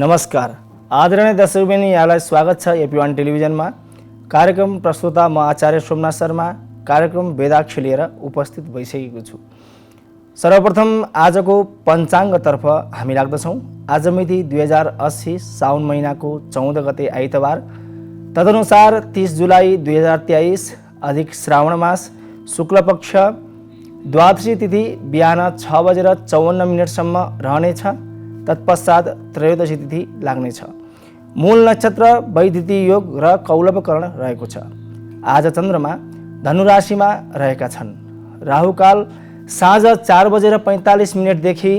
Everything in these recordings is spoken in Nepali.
नमस्कार आदरणीय दर्शकवृन्द, यहाँलाई स्वागत छ एपी1 टेलिभिजनमा। कार्यक्रम प्रस्तुता म आचार्य सोमनाथ शर्मा कार्यक्रम वेदाक्षी लिएर उपस्थित भइसकेको छु। सर्वप्रथम आजको पञ्चाङ्गतर्फ हामी लाग्दछौँ। आज मिति 2080 साउन महिनाको 14 गते आइतबार, तदनुसार 30 जुलाई 2023 अधिक श्रावण मास शुक्ल पक्ष द्वादशी तिथि बिहान 6:54 रहनेछ। तत्पश्चात त्रयोदशी तिथि लाग्नेछ। मूल नक्षत्र वैदिति योग र कौलवकरण रहेको छ। आज चन्द्रमा धनु राशिमा रहेका छन्। राहुकाल साँझ 4:45 देखि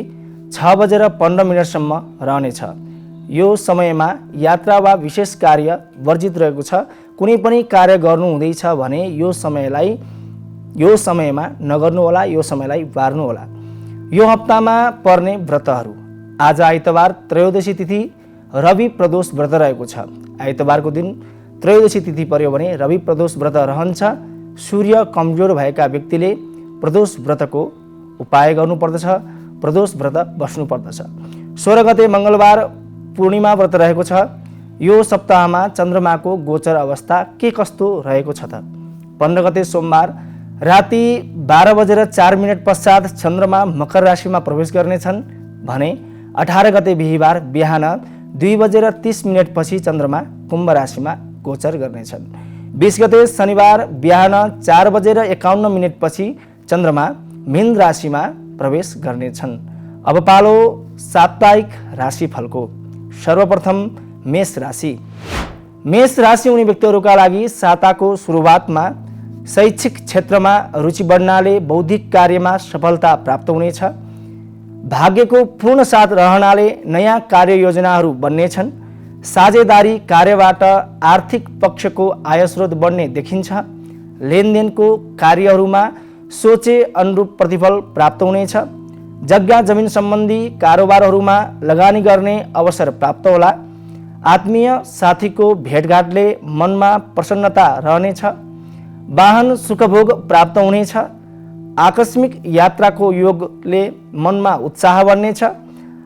6:15 रहनेछ। यो समयमा यात्रा वा विशेष कार्य वर्जित रहेको छ। कुनै पनि कार्य गर्नु हुँदैछ भने यो समयमा नगर्नुहोला, यो समयलाई बार्नुहोला। यो हप्तामा पर्ने व्रतहरू: आज आइतबार त्रयोदशी तिथि रवि प्रदोष व्रत रहेको छ। आइतबारको दिन त्रयोदशी तिथि पर्यो भने रवि प्रदोष व्रत रहन्छ। सूर्य कमजोर भएका व्यक्तिले प्रदोष व्रतको उपाय गर्नुपर्दछ, प्रदोष व्रत बस्नुपर्दछ। 16 गते मङ्गलबार पूर्णिमा व्रत रहेको छ। यो सप्ताहमा चन्द्रमाको गोचर अवस्था के कस्तो रहेको छ त? 15 गते सोमबार राति 12:04 पश्चात चन्द्रमा मकर राशिमा प्रवेश गर्नेछन् भने 18 गते बिहिबार बिहान 2:30 पछि चन्द्रमा कुम्भ राशिमा गोचर गर्नेछन्। 20 गते शनिबार बिहान 4:51 पछि चन्द्रमा मीन राशिमा प्रवेश गर्नेछन्। अब पालो साप्ताहिक राशिफलको। सर्वप्रथम मेष राशि। मेष राशि हुने व्यक्तिहरूका लागि साताको सुरुवातमा शैक्षिक क्षेत्रमा रुचि बढ्नाले बौद्धिक कार्यमा सफलता प्राप्त हुनेछ। भाग्यको पूर्ण साथ रहनाले नयाँ कार्ययोजनाहरू बन्नेछन्। साझेदारी कार्यबाट आर्थिक पक्षको आयस्रोत बढ्ने देखिन्छ। लेनदेनको कार्यहरूमा सोचे अनुरूप प्रतिफल प्राप्त हुनेछ। जग्गा जमिन सम्बन्धी कारोबारहरूमा लगानी गर्ने अवसर प्राप्त होला। आत्मीय साथीको भेटघाटले मनमा प्रसन्नता रहनेछ। वाहन सुखभोग प्राप्त हुनेछ। आकस्मिक यात्राको योगले मनमा उत्साह बढ्नेछ।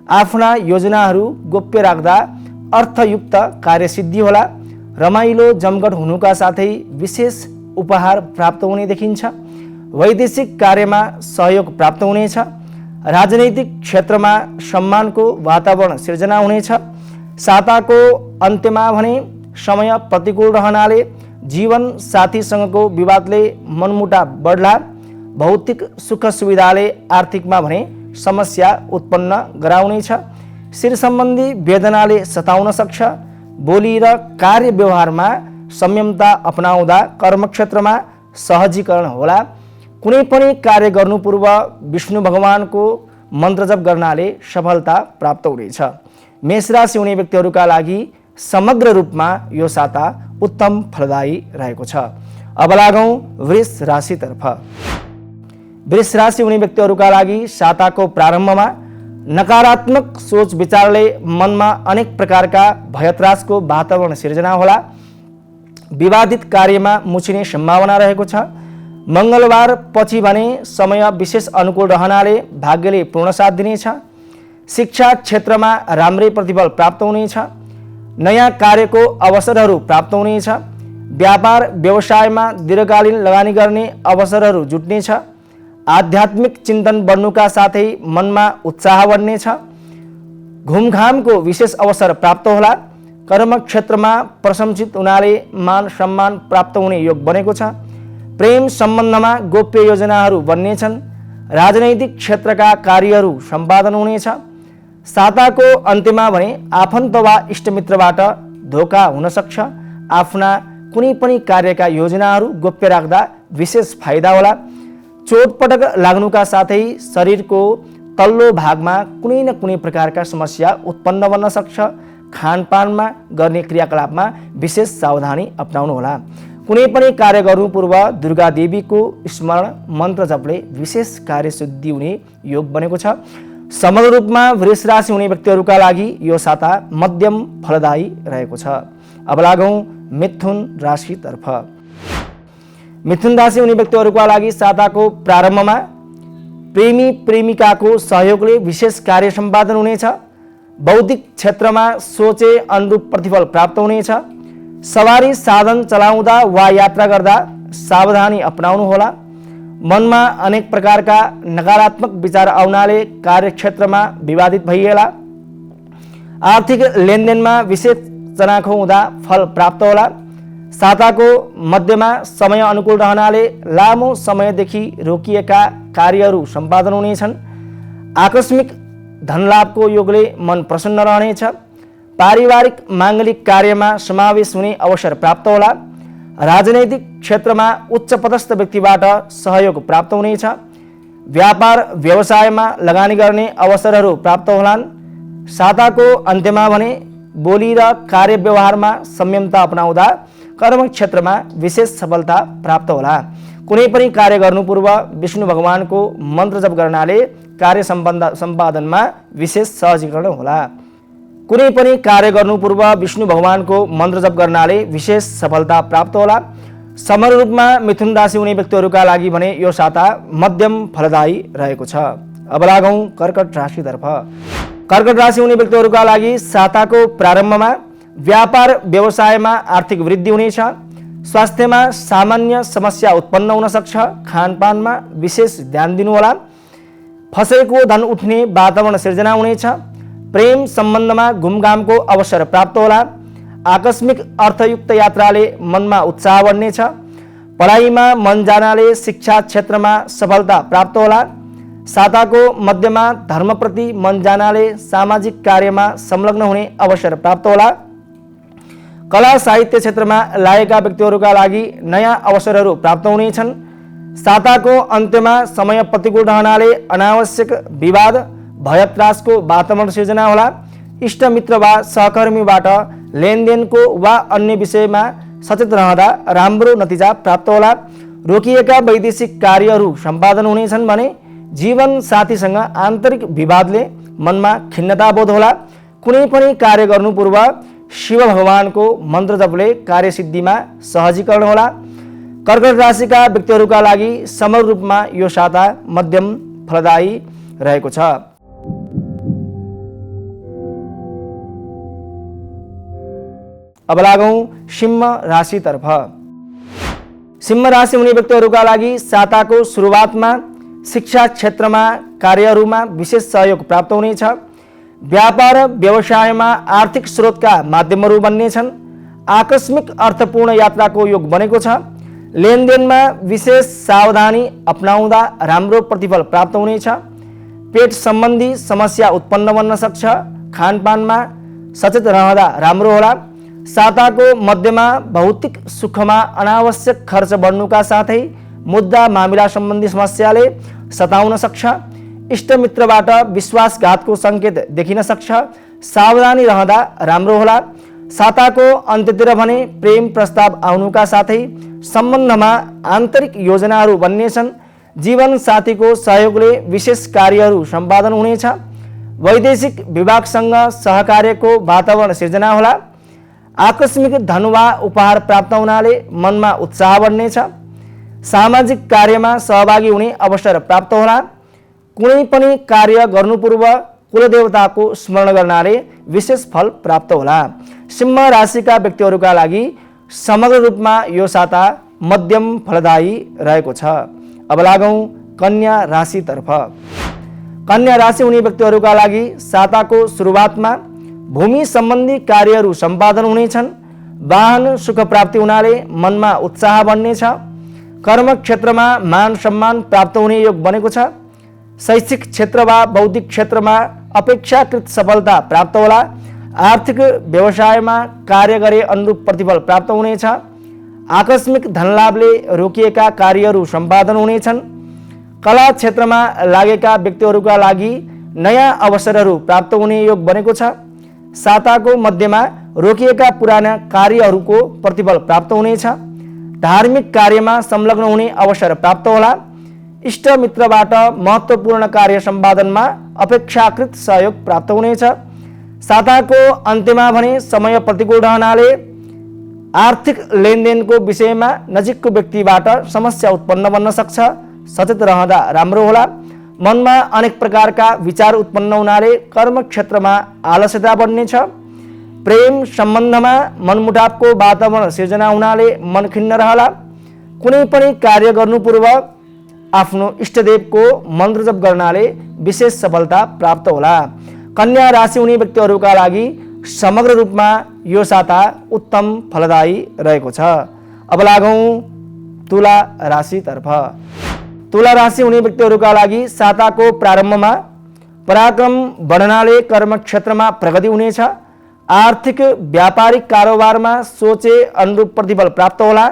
आफ्ना योजनाहरू गोप्य राख्दा अर्थयुक्त कार्यसिद्धि होला। रमाइलो जमघट हुनुका साथै विशेष उपहार प्राप्त हुने देखिन्छ। वैदेशिक कार्यमा सहयोग प्राप्त हुनेछ। राजनैतिक क्षेत्रमा सम्मानको वातावरण सिर्जना हुनेछ। साताको अन्त्यमा भने समय प्रतिकूल रहनाले जीवन साथीसँगको विवादले मनमुटाव बढ्ला। भौतिक सुख सुविधाले आर्थिकमा भने समस्या उत्पन्न गराउनेछ। शिर सम्बन्धी वेदनाले सताउन सक्छ। बोली र कार्य व्यवहारमा संयमता अपनाउँदा कर्मक्षेत्रमा सहजीकरण होला। कुनै पनि कार्य गर्नु पूर्व विष्णु भगवानको मन्त्र जप गर्नाले सफलता प्राप्त हुनेछ। मेष राशि हुने व्यक्तिहरूका लागि समग्र रूपमा यो साता उत्तम फलदायी रहेको छ। अब लागौँ वृष राशितर्फ। वृष राशि हुने व्यक्तिहरूका लागि साताको प्रारम्भमा नकारात्मक सोच विचारले मनमा अनेक प्रकारका भयत्रासको वातावरण सिर्जना होला। विवादित कार्यमा मुछिने सम्भावना रहेको छ। मङ्गलबार पछि भने समय विशेष अनुकूल रहनाले भाग्यले पूर्ण साथ दिनेछ। शिक्षा क्षेत्रमा राम्रै प्रतिफल प्राप्त हुनेछ। नयाँ कार्यको अवसरहरू प्राप्त हुनेछ। व्यापार व्यवसायमा दीर्घकालीन लगानी गर्ने अवसरहरू जुट्नेछ। आध्यात्मिक चिन्तन बढ्नुका साथै मनमा उत्साह बढ्नेछ। घुमघामको विशेष अवसर प्राप्त होला। कर्मक्षेत्रमा प्रशंसित हुनाले मान सम्मान प्राप्त हुने योग बनेको छ। प्रेम सम्बन्धमा गोप्य योजनाहरू बन्नेछन्। राजनैतिक क्षेत्रका कार्यहरू सम्पादन हुनेछ। साताको अन्त्यमा भने आफन्त वा इष्टमित्रबाट धोका हुन सक्छ। आफ्ना कुनै पनि कार्यका योजनाहरू गोप्य राख्दा विशेष फाइदा होला। चोटपटक लाग्नुका साथै शरीरको तल्लो भागमा कुनै न कुनै प्रकारका समस्या उत्पन्न बन्न सक्छ। खानपानमा गर्ने क्रियाकलापमा विशेष सावधानी अपनाउनु होला। कुनै पनि कार्य गर्नु पूर्व दुर्गा देवीको स्मरण मन्त्र जपले विशेष कार्यसिद्धि हुने योग बनेको छ। समग्र रूपमा वृष राशि हुने व्यक्तिहरूका लागि यो साता मध्यम फलदायी रहेको छ। अब लागौँ मिथुन राशितर्फ। मिथुन राशि हुने व्यक्तिहरूका लागि साताको प्रारम्भमा प्रेमी प्रेमिकाको सहयोगले विशेष कार्य सम्पादन हुनेछ। बौद्धिक क्षेत्रमा सोचे अनुरूप प्रतिफल प्राप्त हुनेछ। सवारी साधन चलाउँदा वा यात्रा गर्दा सावधानी अपनाउनुहोला। मनमा अनेक प्रकारका नकारात्मक विचार आउनाले कार्यक्षेत्रमा विवादित भइएला। आर्थिक लेनदेनमा विशेष चनाखो हुँदा फल प्राप्त होला। साताको मध्यमा समय अनुकूल रहनाले लामो समयदेखि रोकिएका कार्यहरू सम्पादन हुनेछन्। आकस्मिक धनलाभको योगले मन प्रसन्न रहनेछ। पारिवारिक माङ्गलिक कार्यमा समावेश हुने अवसर प्राप्त होला। राजनैतिक क्षेत्रमा उच्च पदस्थ व्यक्तिबाट सहयोग प्राप्त हुनेछ। व्यापार व्यवसायमा लगानी गर्ने अवसरहरू प्राप्त होलान्। साताको अन्त्यमा भने बोली र कार्य व्यवहारमा संयमता अपनाउँदा कर्म क्षेत्रमा विशेष सफलता प्राप्त होला। कुनै पनि कार्य गर्नु पूर्व विष्णु भगवानको मन्त्र जप गर्नाले कार्य सम्पादनमा विशेष सहजीकरण होला। कुनै पनि कार्य गर्नु पूर्व विष्णु भगवानको मन्त्र जप गर्नाले विशेष सफलता प्राप्त होला। समग्र रूपमा मिथुन राशि हुने व्यक्तिहरूका लागि भने यो साता मध्यम फलदायी रहेको छ। अब लागौँ कर्कट राशितर्फ। कर्कट राशि हुने व्यक्तिहरूका लागि साताको प्रारम्भमा व्यापार व्यवसायमा आर्थिक वृद्धि हुनेछ। स्वास्थ्यमा सामान्य समस्या उत्पन्न हुन सक्छ। खानपानमा विशेष ध्यान दिनुहोला। फसेको धन उठ्ने वातावरण सिर्जना हुनेछ। प्रेम सम्बन्धमा घुमघामको अवसर प्राप्त होला। आकस्मिक अर्थयुक्त यात्राले मनमा उत्साह बढ्नेछ। पढाइमा मन जानाले शिक्षा क्षेत्रमा सफलता प्राप्त होला। साताको मध्यमा धर्मप्रति मन जानाले सामाजिक कार्यमा संलग्न हुने अवसर प्राप्त होला। कला साहित्य क्षेत्रमा लागेका व्यक्तिहरूका लागि नयाँ अवसरहरू प्राप्त हुनेछन्। साताको अन्त्यमा समय प्रतिकूल रहनाले अनावश्यक विवाद भयत्रासको वातावरण सिर्जना होला। इष्टमित्र वा सहकर्मीबाट लेनदेनको वा अन्य विषयमा सचेत रहँदा राम्रो नतिजा प्राप्त होला। रोकिएका वैदेशिक कार्यहरू सम्पादन हुनेछन् भने जीवन साथीसँग आन्तरिक विवादले मनमा खिन्नता बोध होला। कुनै पनि कार्य गर्नु पूर्व शिव भगवानको मन्त्र जपले कार्यसिद्धिमा सहजीकरण होला। कर्कट राशिका व्यक्तिहरूका लागि समग्र रूपमा यो साता मध्यम फलदायी रहेको छ। अब लागौँ सिंह राशितर्फ। सिंह राशि हुने व्यक्तिहरूका लागि साताको सुरुवातमा शिक्षा क्षेत्रमा कार्यहरूमा विशेष सहयोग प्राप्त हुनेछ। व्यापार व्यवसायमा आर्थिक स्रोतका माध्यमहरू बन्नेछन्। आकस्मिक अर्थपूर्ण यात्राको योग बनेको छ। लेनदेनमा विशेष सावधानी अपनाउँदा राम्रो प्रतिफल प्राप्त हुनेछ। पेट सम्बन्धी समस्या उत्पन्न बन्न सक्छ। खानपानमा सचेत रहँदा राम्रो होला। साताको मध्यमा भौतिक सुखमा अनावश्यक खर्च बढ्नुका साथै मुद्दा मामिला सम्बन्धी समस्याले सताउन सक्छ। इष्टमित्रबाट विश्वासघातको सङ्केत देखिन सक्छ। सावधानी रहँदा राम्रो होला। साताको अन्त्यतिर भने प्रेम प्रस्ताव आउनुका साथै सम्बन्धमा आन्तरिक योजनाहरू बन्नेछन्। जीवन साथीको सहयोगले विशेष कार्यहरू सम्पादन हुनेछ। वैदेशिक विभागसँग सहकार्यको वातावरण सिर्जना होला। आकस्मिक धन वा उपहार प्राप्त हुनाले मनमा उत्साह बढ्नेछ। सामाजिक कार्यमा सहभागी हुने अवसर प्राप्त होला। कुनै पनि कार्य गर्नु पूर्व कुलदेवताको स्मरण गर्नाले विशेष फल प्राप्त होला। सिंह राशिका व्यक्तिहरूका लागि समग्र रूपमा यो साता मध्यम फलदायी रहेको छ। अब लागौँ कन्या राशितर्फ। कन्या राशि हुने व्यक्तिहरूका लागि साताको सुरुवातमा भूमि सम्बन्धी कार्यहरू सम्पादन हुनेछन्। वाहन सुख प्राप्ति हुनाले मनमा उत्साह बढ्नेछ। कर्म क्षेत्रमा मान सम्मान प्राप्त हुने योग बनेको छ। शैक्षिक क्षेत्र वा बौद्धिक क्षेत्रमा अपेक्षाकृत सफलता प्राप्त होला। आर्थिक व्यवसायमा कार्य गरे अनुरूप प्रतिफल प्राप्त हुनेछ। आकस्मिक धनलाभले रोकिएका कार्यहरू सम्पादन हुनेछन्। कला क्षेत्रमा लागेका व्यक्तिहरूका लागि नयाँ अवसरहरू प्राप्त हुने योग बनेको छ। साताको मध्यमा रोकिएका पुराना कार्यहरूको प्रतिफल प्राप्त हुनेछ। धार्मिक कार्यमा संलग्न हुने अवसर प्राप्त होला। इष्टमित्रबाट महत्त्वपूर्ण कार्य सम्पादनमा अपेक्षाकृत सहयोग प्राप्त हुनेछ। साताको अन्त्यमा भने समय प्रतिकूल रहनाले आर्थिक लेनदेनको विषयमा नजिकको व्यक्तिबाट समस्या उत्पन्न बन्न सक्छ। सचेत रहँदा राम्रो होला। मनमा अनेक प्रकारका विचार उत्पन्न हुनाले कर्म क्षेत्रमा आलस्यता बढ्नेछ। प्रेम सम्बन्धमा मनमुटावको वातावरण सिर्जना हुनाले मन खिन्न रहला। कुनै पनि कार्य गर्नु पूर्व आफ्नो इष्टदेवको मन्त्र जप गर्नाले विशेष सफलता प्राप्त होला। कन्या राशि हुने व्यक्तिहरूका लागि समग्र रूपमा यो साता उत्तम फलदायी रहेको छ। अब लागौँ तुला राशितर्फ। तुला राशि हुने व्यक्तिहरूका लागि साताको प्रारम्भमा पराक्रम बढ्नाले कर्म क्षेत्रमा प्रगति हुनेछ। आर्थिक व्यापारिक कारोबारमा सोचे अनुरूप प्रतिफल प्राप्त होला।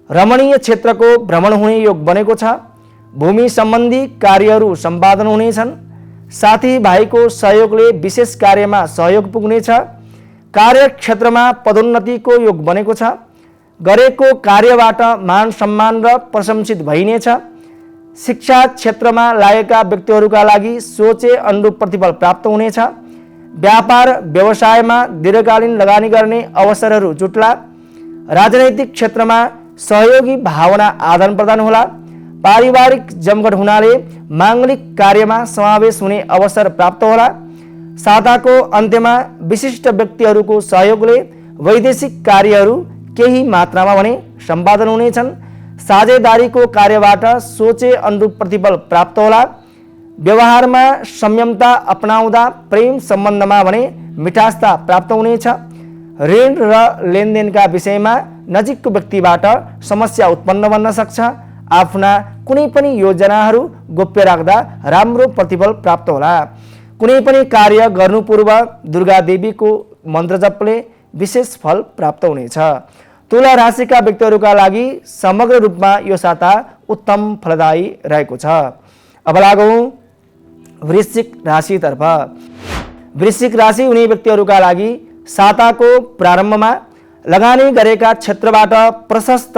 रमणीय क्षेत्रको भ्रमण हुने योग बनेको छ। भूमि सम्बन्धी कार्यहरू सम्पादन हुनेछन्। साथीभाइको सहयोगले विशेष कार्यमा सहयोग पुग्नेछ। कार्यक्षेत्रमा पदोन्नतिको योग बनेको छ। गरेको कार्यबाट मान सम्मान र प्रशंसित भइनेछ। शिक्षा क्षेत्रमा लागेका व्यक्तिहरूका लागि सोचे अनुरूप प्रतिफल प्राप्त हुनेछ। व्यापार व्यवसायमा दीर्घकालीन लगानी गर्ने अवसरहरू जुट्ला। राजनैतिक क्षेत्रमा सहयोगी भावना आदान प्रदान होला। पारिवारिक जमघट हुनाले माङ्गलिक कार्यमा समावेश हुने अवसर प्राप्त होला। साताको अन्त्यमा विशिष्ट व्यक्तिहरूको सहयोगले वैदेशिक कार्यहरू केही मात्रामा भने सम्पादन हुनेछन्। साझेदारीको कार्यबाट सोचे अनुरूप प्रतिफल प्राप्त होला। व्यवहारमा संयमता अपनाउँदा प्रेम सम्बन्धमा भने मिठासता प्राप्त हुनेछ। ऋण र लेनदेनका विषयमा नजिकको व्यक्तिबाट समस्या उत्पन्न बन्न सक्छ। आफ्ना कुनै पनि योजनाहरू गोप्य राख्दा राम्रो प्रतिफल प्राप्त होला। कुनै पनि कार्य गर्नु पूर्व दुर्गा देवीको मन्त्र जपले विशेष फल प्राप्त हुनेछ। तुला राशिका व्यक्तिहरूका लागि समग्र रूपमा यो साता उत्तम फलदायी रहेको छ। अब लागौँ वृश्चिक राशितर्फ। वृश्चिक राशि हुने व्यक्तिहरूका लागि साताको प्रारम्भमा लगानी गरेका क्षेत्रबाट प्रशस्त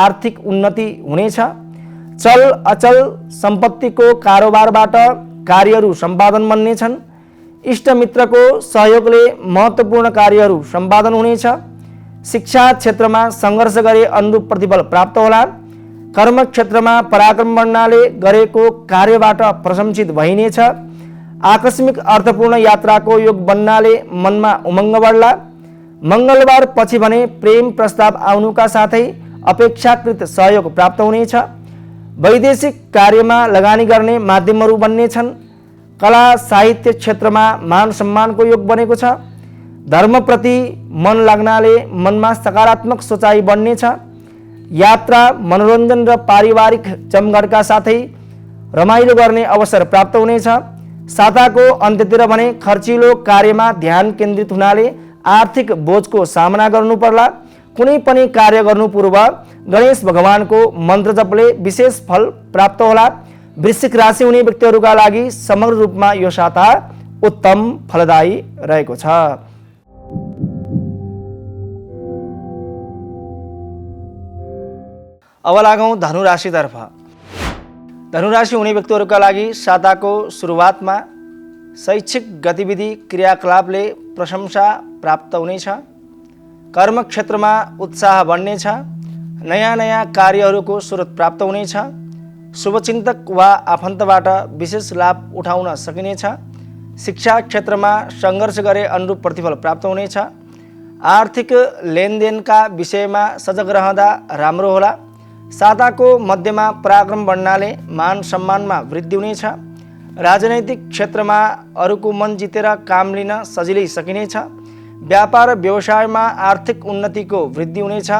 आर्थिक उन्नति हुनेछ। चल अचल सम्पत्तिको कारोबारबाट कार्यहरू सम्पादन बन्नेछन्। इष्टमित्रको सहयोगले महत्त्वपूर्ण कार्यहरू सम्पादन हुनेछ। शिक्षा क्षेत्रमा सङ्घर्ष गरे अनुरूप प्रतिफल प्राप्त होला। कर्म क्षेत्रमा पराक्रम बढ्नाले गरेको कार्यबाट प्रशंसित भइनेछ। आकस्मिक अर्थपूर्ण यात्राको योग बन्नाले मनमा उमङ्ग बढ्ला। मङ्गलबार पछि भने प्रेम प्रस्ताव आउनुका साथै अपेक्षाकृत सहयोग प्राप्त हुनेछ। वैदेशिक कार्यमा लगानी गर्ने माध्यमहरू बन्नेछन्। कला साहित्य क्षेत्रमा मान सम्मानको योग बनेको छ। धर्मप्रति मन लाग्नाले मनमा सकारात्मक सोचाइ बढ्नेछ। यात्रा मनोरञ्जन र पारिवारिक जमघटका साथै रमाइलो गर्ने अवसर प्राप्त हुनेछ। साताको अन्त्यतिर भने खर्चिलो कार्यमा ध्यान केन्द्रित हुनाले आर्थिक बोझको सामना गर्नु पर्ला। कुनै पनि कार्य गर्नु पूर्व गणेश भगवानको मन्त्र जपले विशेष फल प्राप्त होला। वृश्चिक राशि हुने व्यक्तिहरूका लागि समग्र रूपमा यो साता उत्तम फलदायी रहेको छ। अब लागौँ धनु राशितर्फ। धनु राशि हुने व्यक्तिहरूका लागि साताको सुरुवातमा शैक्षिक गतिविधि क्रियाकलापले प्रशंसा प्राप्त हुनेछ। कर्म क्षेत्रमा उत्साह बढ्नेछ। नयाँ नयाँ कार्यहरूको स्रोत प्राप्त हुनेछ। शुभचिन्तक वा आफन्तबाट विशेष लाभ उठाउन सकिनेछ। शिक्षा क्षेत्रमा सङ्घर्ष गरे अनुरूप प्रतिफल प्राप्त हुनेछ। आर्थिक लेनदेनका विषयमा सजग रहँदा राम्रो होला। साताको मध्यमा पराक्रम बढ्नाले मान सम्मानमा वृद्धि हुनेछ। राजनैतिक क्षेत्रमा अरूको मन जितेर काम लिन सजिलै सकिनेछ। व्यापार व्यवसायमा आर्थिक उन्नतिको वृद्धि हुनेछ।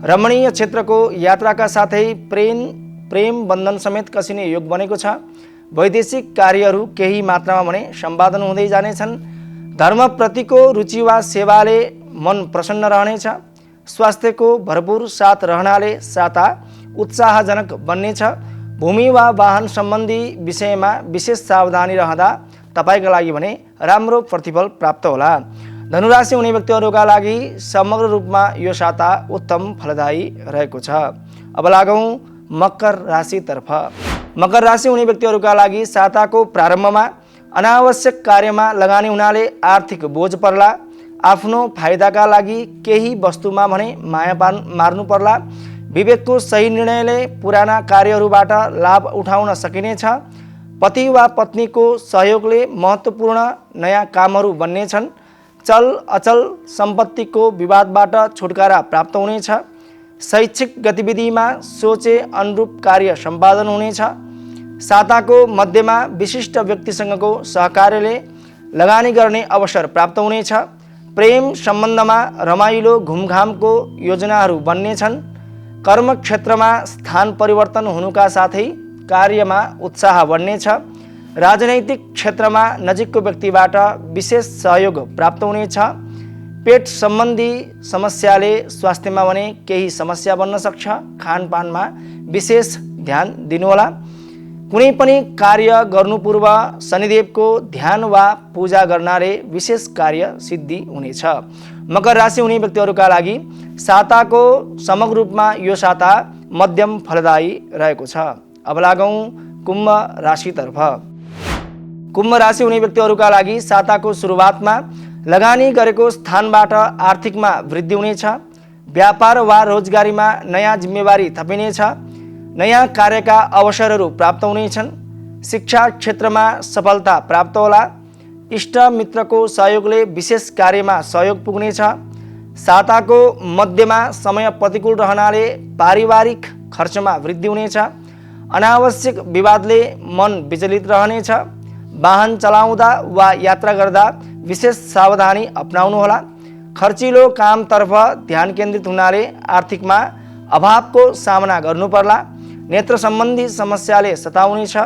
रमणीय क्षेत्रको यात्राका साथै प्रेम बन्धन समेत कसिने योग बनेको छ। वैदेशिक कार्यहरू केही मात्रामा भने सम्पादन हुँदै जानेछन्। धर्मप्रतिको रुचि वा सेवाले मन प्रसन्न रहनेछ। स्वास्थ्यको भरपूर साथ रहनाले साता उत्साहजनक बन्नेछ। भूमि वा वाहन सम्बन्धी विषयमा विशेष सावधानी रहँदा तपाईका लागि भने राम्रो प्रतिफल प्राप्त होला। धनुराशि हुने व्यक्तिहरूका लागि समग्र रूपमा यो साता उत्तम फलदायी रहेको छ। अब लागौँ मकर राशितर्फ। मकर राशि हुने व्यक्तिहरूका लागि साताको प्रारम्भमा अनावश्यक कार्यमा लगानी हुनाले आर्थिक बोझ पर्ला। आफ्नो फाइदाका लागि केही वस्तुमा भने माया मार्नु पर्ला। विवेकको सही निर्णयले पुराना कार्यहरूबाट लाभ उठाउन सकिनेछ। पति वा पत्नीको सहयोगले महत्त्वपूर्ण नयाँ कामहरू बन्नेछन्। चल अचल सम्पत्तिको विवादबाट छुटकारा प्राप्त हुनेछ। शैक्षिक गतिविधिमा सोचे अनुरूप कार्य सम्पादन हुनेछ। साताको मध्यमा विशिष्ट व्यक्तिसँगको सहकार्यले लगानी गर्ने अवसर प्राप्त हुनेछ। प्रेम सम्बन्धमा रमाइलो घुमघामको योजनाहरू बन्नेछन्। कर्मक्षेत्रमा स्थान परिवर्तन हुनुका साथै कार्यमा उत्साह बढ्नेछ। राजनैतिक क्षेत्रमा नजिकको व्यक्तिबाट विशेष सहयोग प्राप्त हुनेछ। पेट सम्बन्धी समस्याले स्वास्थ्यमा भने केही समस्या बन्न सक्छ। खानपानमा विशेष ध्यान दिनुहोला। कुनै पनि कार्य गर्नु पूर्व शनिदेवको ध्यान वा पूजा गर्नाले विशेष कार्य सिद्धि हुनेछ। मकर राशि हुने व्यक्तिहरूका लागि साताको समग्र रूपमा यो साता मध्यम फलदायी रहेको छ। अब लागौँ कुम्भ राशितर्फ। कुम्भ राशि हुने व्यक्तिहरूका लागि साताको सुरुवातमा लगानी गरेको स्थानबाट आर्थिकमा वृद्धि हुनेछ। व्यापार वा रोजगारीमा नयाँ जिम्मेवारी थपिनेछ। नयाँ कार्यका अवसरहरू प्राप्त हुनेछन्। शिक्षा क्षेत्रमा सफलता प्राप्त होला। इष्ट मित्रको सहयोगले विशेष कार्यमा सहयोग पुग्नेछ। साताको मध्यमा समय प्रतिकूल रहनाले पारिवारिक खर्चमा वृद्धि हुनेछ। अनावश्यक विवादले मन विचलित रहनेछ। वाहन चलाउँदा वा यात्रा गर्दा विशेष सावधानी अपनाउनुहोला। खर्चिलो कामतर्फ ध्यान केन्द्रित हुनाले आर्थिकमा अभावको सामना गर्नु पर्ला। नेत्र सम्बन्धी समस्याले सताउनेछ।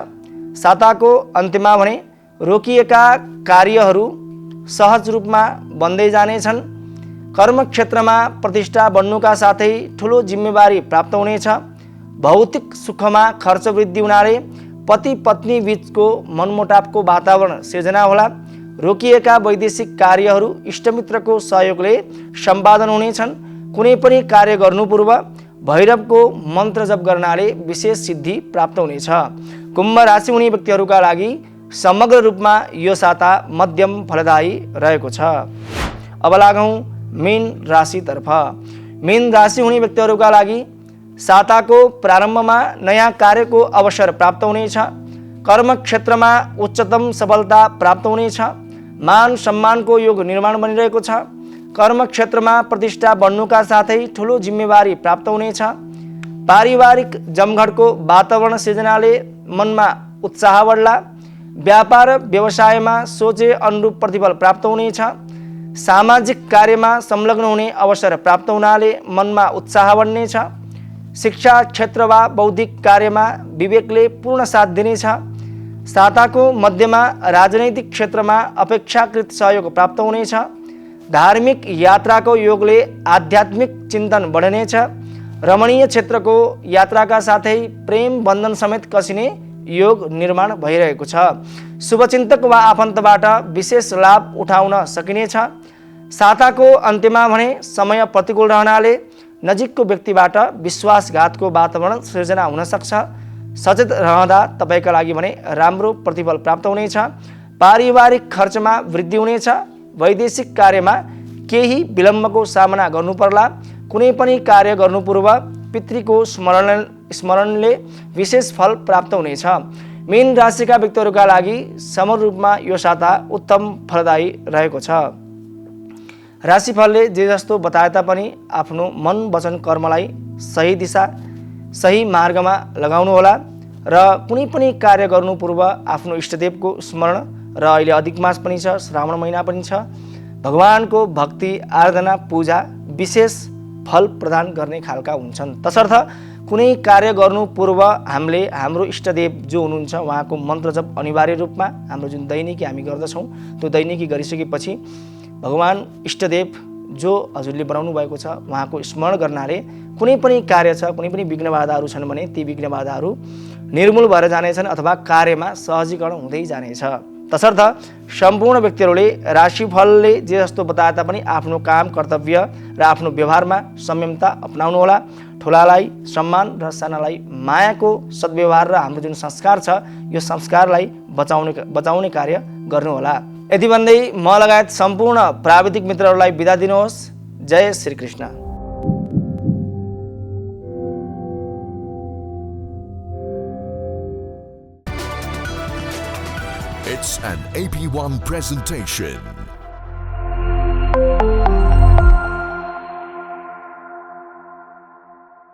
साताको अन्त्यमा भने रोकिएका कार्यहरू सहज रूपमा बन्दै जानेछन्। कर्मक्षेत्रमा प्रतिष्ठा बढ्नुका साथै ठुलो जिम्मेवारी प्राप्त हुनेछ। भौतिक सुखमा खर्च वृद्धि हुनाले पति पत्नी बीचको मनमुटावको वातावरण सिर्जना होला। रोकिएका वैदेशिक कार्यहरू इष्टमित्रको सहयोगले सम्पादन हुनेछन्। कुनै पनि कार्य गर्नु पूर्व भैरवको मन्त्र जप गर्नाले विशेष सिद्धि प्राप्त हुनेछ। कुम्भ राशि हुने व्यक्तिहरूका लागि समग्र रूपमा यो साता मध्यम फलदायी रहेको छ। अब लागौँ मीन राशितर्फ। मीन राशि हुने व्यक्तिहरूका लागि साताको प्रारम्भमा नयाँ कार्यको अवसर प्राप्त हुनेछ। कर्मक्षेत्रमा उच्चतम सफलता प्राप्त हुनेछ। मान सम्मानको योग निर्माण बनिरहेको छ। कर्मक्षेत्रमा प्रतिष्ठा बढ्नुका साथै ठुलो जिम्मेवारी प्राप्त हुनेछ। पारिवारिक जमघटको वातावरण सिर्जनाले मनमा उत्साह बढ्ला। व्यापार व्यवसायमा सोचे अनुरूप प्रतिफल प्राप्त हुनेछ। सामाजिक कार्यमा संलग्न हुने अवसर प्राप्त हुनाले मनमा उत्साह बढ्नेछ। शिक्षा क्षेत्र वा बौद्धिक कार्यमा विवेकले पूर्ण साथ दिनेछ। साताको मध्यमा राजनैतिक क्षेत्रमा अपेक्षाकृत सहयोग प्राप्त हुनेछ। धार्मिक यात्राको योगले आध्यात्मिक चिन्तन बढ्नेछ। रमणीय क्षेत्रको यात्राका साथै प्रेम बन्धन समेत कसिने योग निर्माण भइरहेको छ। शुभचिन्तक वा आफन्तबाट विशेष लाभ उठाउन सकिनेछ। साताको अन्त्यमा भने समय प्रतिकूल रहनाले नजिकको व्यक्तिबाट विश्वासघातको वातावरण सृजना हुन सक्छ। सचेत रहँदा तपाईँका लागि भने राम्रो प्रतिफल प्राप्त हुनेछ। पारिवारिक खर्चमा वृद्धि हुनेछ। वैदेशिक कार्यमा केही विलम्बको सामना गर्नु पर्ला। कुनै पनि कार्य गर्नु पूर्व पितृको स्मरणले विशेष फल प्राप्त हुनेछ। मीन राशिका व्यक्तिहरूका लागि समग्र रूपमा यो साता उत्तम फलदायी रहेको छ। राशिफलले जे जस्तो बताए तापनि आफ्नो मन वचन कर्मलाई सही दिशा सही मार्गमा लगाउनुहोला र कुनै पनि कार्य गर्नु पूर्व आफ्नो इष्टदेवको स्मरण र अहिले अधिक मास पनि छ, श्रावण महिना पनि छ, भगवानको भक्ति आराधना पूजा विशेष फल प्रदान गर्ने खालका हुन्छन्। तसर्थ कुनै कार्य गर्नु पूर्व हामीले हाम्रो इष्टदेव जो हुनुहुन्छ उहाँको मन्त्र जप अनिवार्य रूपमा हाम्रो जुन दैनिकी हामी गर्दछौँ त्यो दैनिकी गरिसकेपछि भगवान इष्टदेव जो हजुरले बनाउनु भएको छ उहाँको स्मरण गर्नाले कुनै पनि कार्य छ, कुनै पनि विघ्न बाधाहरू छन् भने ती विघ्न बाधाहरू निर्मूल भएर जानेछन् अथवा कार्यमा सहजीकरण हुँदै जानेछ। तसर्थ सम्पूर्ण व्यक्तिहरूले राशिफलले जे जस्तो बताए तापनि आफ्नो काम कर्तव्य र आफ्नो व्यवहारमा संयमता अपनाउनुहोला। ठुलालाई सम्मान र सानालाई मायाको सद्व्यवहार र हाम्रो जुन संस्कार छ यो संस्कारलाई बचाउने कार्य गर्नुहोला। यति भन्दै म लगायत सम्पूर्ण प्राविधिक मित्रहरूलाई बिदा दिनुहोस्। जय Shri Krishna. It's an AP1 presentation.